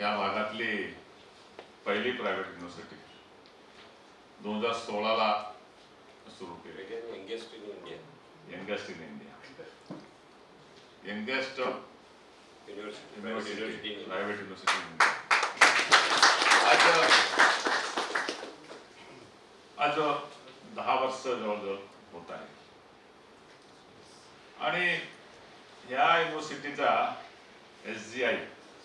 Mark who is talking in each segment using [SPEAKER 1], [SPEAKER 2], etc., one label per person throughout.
[SPEAKER 1] या भागातली पहिली प्रायव्हेट युनिव्हर्सिटी 2016ला सुरू केली.
[SPEAKER 2] Youngest in India.
[SPEAKER 1] Youngest in India. Youngest
[SPEAKER 2] university
[SPEAKER 1] private university in India. आज 10 वर्ष जवळजवळ होत आहे. आणि ह्या युनिव्हर्सिटीचा SGI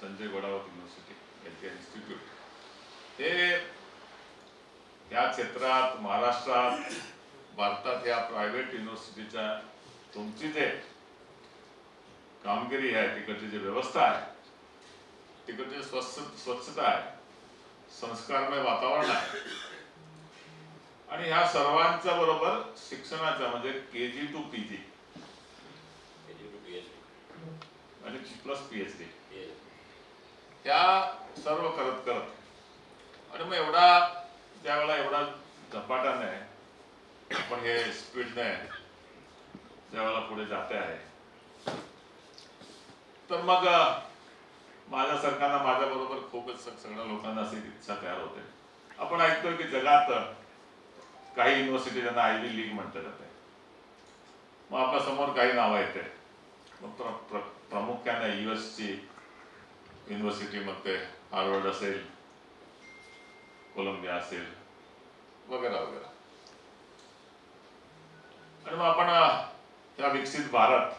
[SPEAKER 1] Sanjay Ghodawat university health institute हे या क्षेत्रात महाराष्ट्रात भारतात या प्रायव्हेट युनिव्हर्सिटीच्या तुमची जे कामगिरी आहे, तिकडची जी व्यवस्था आहे, तिकडची स्वच्छता आहे, संस्कारमय वातावरण आहे आणि ह्या सर्वांच्या बरोबर शिक्षणाचा म्हणजे KG to PG आणि प्लस PhD ह्या सर्व करत आणि मग त्यावेळेला एवढा झपाट्याने आपण हे स्पीडने ज्यावेळेला पुढे जाते आहे, तर मग माझ्यासारख्यांना माझ्याबरोबर खूपच सगळ्या लोकांना अशी इच्छा तयार होते. आपण ऐकतोय की जगात काही युनिव्हर्सिटी ज्यांना आयव्ही लीग म्हटलं जाते. मग आपल्या समोर काही नावं येते. मग प्रामुख्याने US युनिव्हर्सिटी, मग ते हार्वर्ड असेल, कोलंबिया असेल, वगैरे वगैरे. आणि मग आपण या विकसित भारत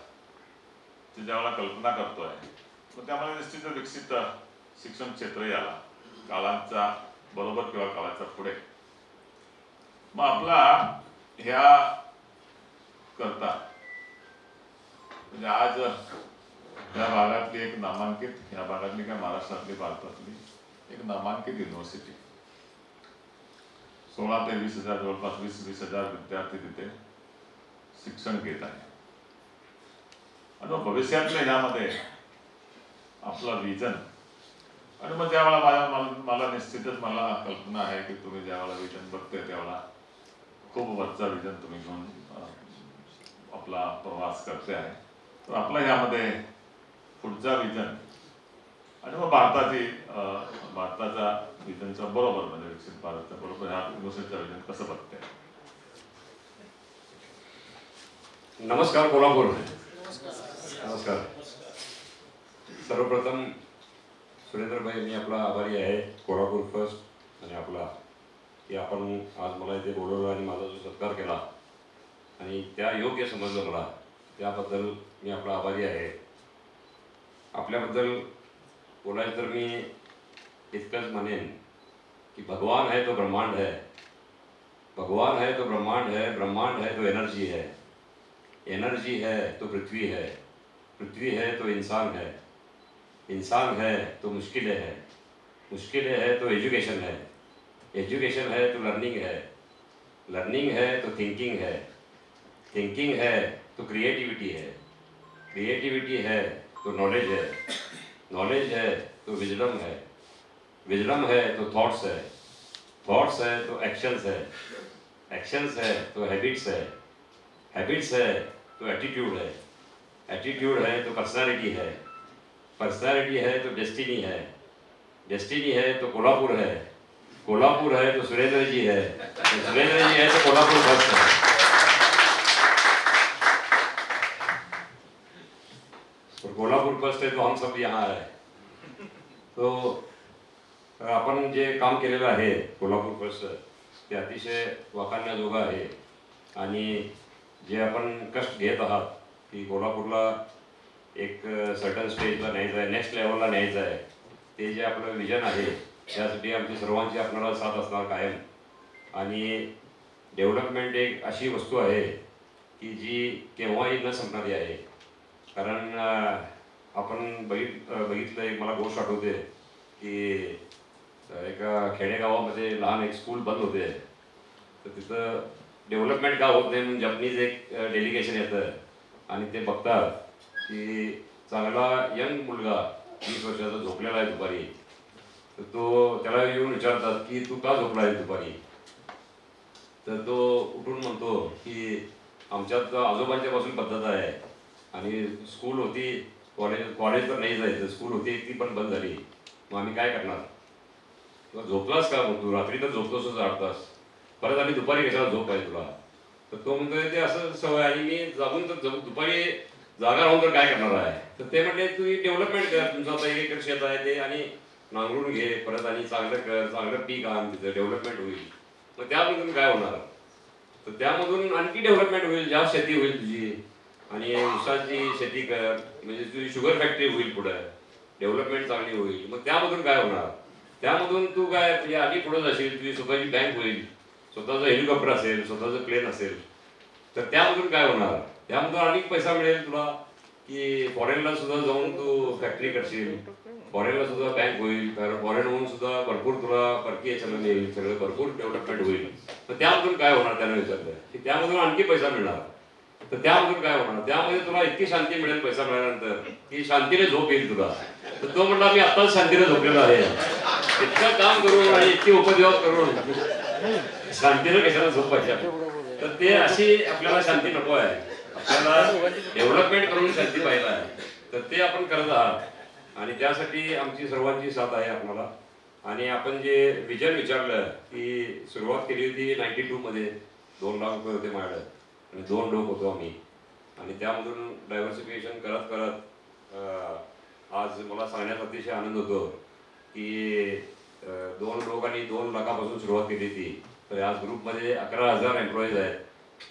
[SPEAKER 1] ज्यावेळेला कल्पना करतोय, मग त्यामध्ये निश्चित विकसित शिक्षण क्षेत्रही आला काळांच्या बरोबर किंवा काळाच्या पुढे. मग आपला ह्या करता म्हणजे आज या भागातली एक नामांकित, या भागातली काय महाराष्ट्रातली, भारतातली एक नामांकित युनिव्हर्सिटी, 16 ते 20 हजार, जवळपास 20 हजार विद्यार्थी तिथे शिक्षण घेत आहे. आणि मग भविष्यातल्या ह्यामध्ये आपलं विजन, आणि मग ज्यावेळेला मला निश्चितच मला कल्पना आहे की तुम्ही ज्यावेळेला विजन बघते त्यावेळेला खूप वरचा विजन तुम्ही घेऊन आपला प्रवास करते आहे. तर आपला ह्यामध्ये पुढचा विजन आणि मग भारताचा विजनच्या बरोबर म्हणजे विकसित भारताच्या बरोबर ह्या युनिव्हर्सिटीचा विजन कसं बघते.
[SPEAKER 2] नमस्कार कोल्हापूर. नमस्कार. सर्वप्रथम सुरेंद्रभाई, मी आपला आभारी आहे, कोल्हापूर फर्स्ट आणि आपला, की आपण आज मला इथे बोलवलं आणि माझा जो सत्कार केला आणि त्या योग्य समजलं मला, त्याबद्दल मी आपला आभारी आहे. आपल्याबद्दल बोलायचं तर मी इतकंच म्हणेन की भगवान है तो ब्रह्मांड है, भगवान है तो ब्रह्मांड है, ब्रह्मांड है तो एनर्जी है, एनर्जी है तो पृथ्वी है, पृथ्वी है तो इंसान है, इंसान है तो मुश्किलें है, मुश्किलें है तो एजुकेशन है, एजुकेशन है तो लर्निंग है, लर्निंग है तो थिंकिंग है, थिंकिंग है तो क्रिएटिविटी है, क्रिएटिविटी है तो नॉलेज है, नॉलेज है तो विजडम है, विजडम है तो थॉट्स है, थॉट्स है तो एक्शंस है, एक्शंस है तो हैबिट्स है, हैबिट्स है तो एटीट्यूड है, एटीट्यूड है तो पर्सनालिटी है, पर्सनालिटी है तो डेस्टिनी है, डेस्टिनी है तो कोल्हापुर है, कोल्हापुर है तो सुरेंद्र जी है, सुरेंद्र जी है तो कोल्हापुर फर्स्ट है. और कोल्हापुर फर्स्ट है तो हम सब यहाँ है. तो आपण जे काम केलेलं आहे कोल्हापूर फर्स्ट, ते अतिशय वाखाणण्याजोगं आहे. आणि जे आपण कष्ट घेत आहात की कोल्हापूरला एक सर्टन स्टेजला न्यायचं आहे, नेक्स्ट लेवलला न्यायचं आहे, ते जे आपलं विजन आहे त्यासाठी आमची सर्वांची आपल्याला साथ असणार कायम. आणि डेव्हलपमेंट एक अशी वस्तू आहे की जी केव्हाही न संपणारी आहे. कारण आपण बघितलं, एक मला गोष्ट आठवते की एका खेडेगावामध्ये लहान एक स्कूल बंद होते, तर तिथं डेव्हलपमेंट का होत नाही म्हणून जपनीज एक डेलिगेशन येतं आणि ते बघतात की चांगला यंग मुलगा 20 वर्षाचा झोपलेला आहे दुपारी, तर तो त्याला येऊन विचारतात की तू का झोपला आहे दुपारी. तर तो उठून म्हणतो की आमच्यात आजोबांच्यापासून पद्धत आहे आणि स्कूल होती, कॉलेज तर नाही जायचं, स्कूल होती ती पण बंद झाली मग आम्ही काय करणार? किंवा झोपलास का मग तू? रात्री तर झोपतोस 8 तास, परत आम्ही दुपारी कशाला झोप आहे तुला? तर तो म्हणतोय ते असं सवय, आणि मी जागून तर दुपारी जागा राहून तर काय करणार आहे? तर ते म्हणले तुम्ही डेव्हलपमेंट कर, तुमचं आता 1 एकर शेत आहे ते, आणि नांगरून घे परत, आणि चांगलं कर, चांगलं पीक आण, तिथं डेव्हलपमेंट होईल. मग त्यामधून काय होणार? तर त्यामधून आणखी डेव्हलपमेंट होईल, जास्त शेती होईल तुझी, आणि ऊसाची शेती कर, म्हणजे तुझी शुगर फॅक्टरी होईल, पुढे डेव्हलपमेंट चांगली होईल. मग त्यामधून काय होणार? त्यामधून तू काय तुझी आधी पुढे जाशील, तुझी स्वतःची बँक होईल, स्वतःचं हेलिकॉप्टर असेल, स्वतःचं प्लेन असेल. तर त्यामधून काय होणार? त्यामधून अनेक पैसा मिळेल तुला, की फॉरेनला सुद्धा जाऊन तू फॅक्टरी करशील, फॉरेनला सुद्धा बँक होईल, फॉरेनहून सुद्धा भरपूर तुला परकीय चलन येईल, सगळं भरपूर डेव्हलपमेंट होईल. तर त्यामधून काय होणार? त्यानं विचारलं की त्यामधून आणखी पैसा मिळणार. तर त्यामधून काय होणार? त्यामध्ये तुला इतकी शांती मिळेल पैसा मिळाल्यानंतर, की शांतीने झोप येईल तुला. तर तो म्हणला मी आत्ताच शांतीने झोपलेलो आहे, इतकं काम करून आणि इतकी उपद्व्याप करून शांतीने कशाला झोप पाहिजे? तर ते अशी आपल्याला शांती नको आहे, आपल्याला डेव्हलपमेंट करून शांती पाहिजे आहे. तर ते आपण करत आहात, आणि त्यासाठी आमची सर्वांची साथ आहे आपल्याला. आणि आपण जे विजन विचारलं, की सुरुवात केली होती 92 मध्ये, 2 लाख रुपये होते माझ्याकडे, आणि 2 लोक होतो आम्ही, आणि त्यामधून डायव्हर्सिफिकेशन करत करत आज मला सांगण्यात अतिशय आनंद होतो की 2 लोक आणि 2 लाखापासून सुरुवात केली होती. तर आज ग्रुपमध्ये 11,000 एम्प्लॉईज आहेत,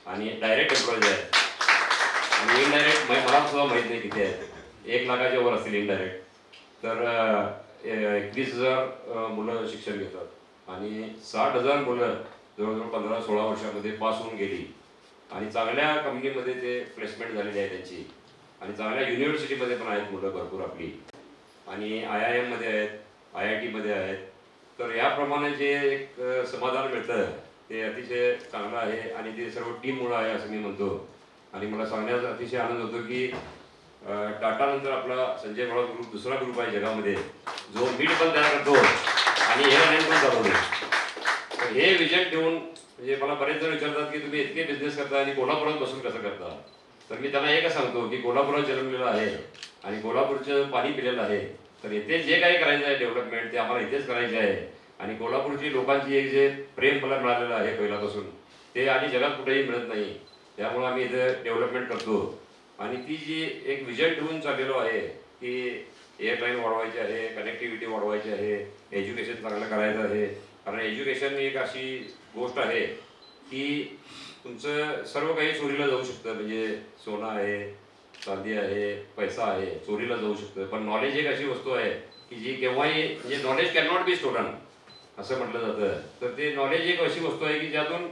[SPEAKER 2] आणि डायरेक्ट एम्प्लॉईज आहेत, आणि इनडायरेक्ट मला सुद्धा माहीत नाही किती आहेत, 1 लाखाच्या वर असतील इनडायरेक्ट. तर 21,000 मुलं शिक्षण घेतात, आणि 60,000 मुलं जवळजवळ 15-16 वर्षामध्ये पास होऊन गेली, आणि चांगल्या कंपनीमध्ये ते प्लेसमेंट झालेली आहे त्यांची, आणि चांगल्या युनिव्हर्सिटीमध्ये पण आहेत मुलं भरपूर आपली, आणि IIM मध्ये आहेत, IIT मध्ये आहेत. तर याप्रमाणे जे एक समाधान मिळतं ते अतिशय चांगलं आहे, आणि ते सर्व टीममुळं आहे असं मी म्हणतो. आणि मला सांगण्याचा अतिशय आनंद होतो की टाटा नंतर आपला संजय माळा ग्रुप दुसरा ग्रुप आहे जगामध्ये जो मीठ पण तयार करतो आणि एअरलाईन पण चालवतो. तर हे विजन ठेवून, म्हणजे मला बरेच जण विचारतात की तुम्ही इतके बिझनेस करता आणि कोल्हापुरात बसून कसं करता? तर मी त्यांना एकच सांगतो की कोल्हापुरात जन्मलेलं आहे आणि कोल्हापूरचं पाणी पिलेलं आहे. तर इथे जे काही करायचं आहे डेव्हलपमेंट ते आम्हाला इथेच करायचे आहे, आणि कोल्हापूरची लोकांची एक जे प्रेम मला मिळालेलं आहे पहिल्यापासून ते आणि जगात कुठेही मिळत नाही. त्यामुळे आम्ही इथे डेव्हलपमेंट करतो, आणि ती जी एक विजन ठेवून चाललेलो आहे की एअरलाईन वाढवायची आहे, कनेक्टिव्हिटी वाढवायची आहे, एज्युकेशन चांगलं करायचं आहे. कारण एज्युकेशन एक अशी गोष्ट आहे की तुमचं सर्व काही चोरीला जाऊ शकतं, म्हणजे सोनं आहे, चांदी आहे, पैसा आहे, चोरीला जाऊ शकतं. पण नॉलेज एक अशी वस्तू आहे की जी केव्हाही, म्हणजे knowledge can not be stolen असं म्हटलं जातं. तर ते नॉलेज एक अशी वस्तू आहे की ज्यातून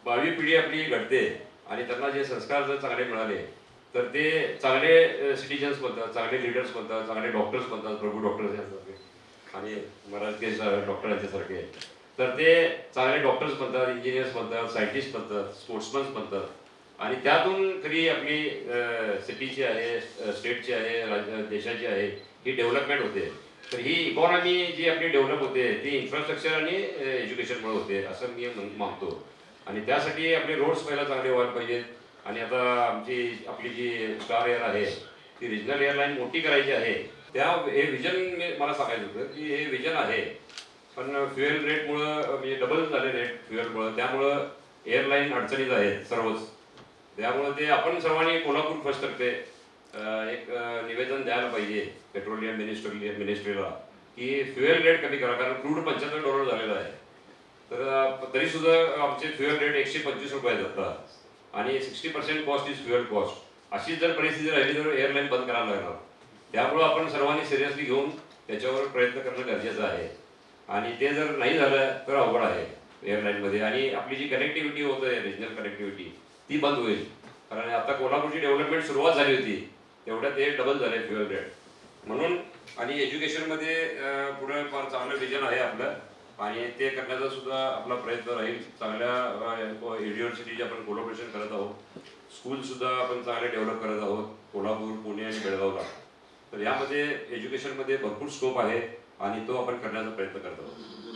[SPEAKER 2] 22वी पिढी आपली घडते, आणि त्यांना जे संस्कार जर चांगले मिळाले तर ते चांगले सिटिजन्स बनतात, चांगले लीडर्स बनतात, चांगले डॉक्टर्स बनतात, प्रभू डॉक्टर्स यांसारखे आणि महाराज डॉक्टर यांच्यासारखे. तर ते चांगले डॉक्टर्स बनतात, इंजिनियर्स बनतात, सायंटिस्ट बनतात, स्पोर्ट्समन्स बनतात, आणि त्यातून खरी आपली सिटीची आहे, स्टेटची आहे, देशाची आहे ही डेव्हलपमेंट होते. तर ही इकॉनॉमी जी आपली डेव्हलप होते ती इन्फ्रास्ट्रक्चर आणि एज्युकेशनमुळे होते असं मी मानतो. आणि त्यासाठी आपले रोड्स पहिला चांगले व्हायला पाहिजेत. आणि आता आपली जी स्टार एअर आहे ती रिजनल एअरलाईन मोठी करायची आहे. हे विजन मला सांगायचं होतं की हे विजन आहे, पण फ्युएल रेटमुळं म्हणजे डबल झाले रेट फ्युएलमुळं, त्यामुळं एअरलाईन अडचणीत आहेत सर्वच. त्यामुळं ते आपण सर्वांनी कोल्हापूर फर्स्टतर्फे एक निवेदन द्यायला पाहिजे पेट्रोलियम मिनिस्ट्रीला की फ्युएल रेट कमी करा, कारण क्रूड $75 झालेला आहे. तर तरी सुद्धा आमचे फ्युएल रेट 125 रुपये आहेत आता, आणि 60% कॉस्ट इज फ्युएल कॉस्ट. अशीच जर परिस्थिती राहिली तर एअरलाईन बंद करायला लागणार. त्यामुळं आपण सर्वांनी सिरियसली घेऊन त्याच्यावर प्रयत्न करणं गरजेचं आहे, आणि ते जर नाही झालं तर अवघड आहे एअरलाईनमध्ये. आणि आपली जी कनेक्टिव्हिटी होत आहे रिजनल कनेक्टिव्हिटी ती बंद होईल, कारण आता कोल्हापूरची डेव्हलपमेंट सुरुवात झाली होती तेवढ्यात ते डबल झाले फ्युएल रेट म्हणून. आणि एज्युकेशनमध्ये पुढे फार चांगलं विजन आहे आपलं, आणि ते करण्याचा सुद्धा आपला प्रयत्न राहील. चांगल्या युनिव्हर्सिटीचे आपण कोलॅबोरेशन करत आहोत, स्कूलसुद्धा आपण चांगले डेव्हलप करत आहोत कोल्हापूर, पुणे आणि बेळगावला. तर यामध्ये एज्युकेशनमध्ये भरपूर स्कोप आहे, आणि तो आपण करण्याचा प्रयत्न करत आहोत.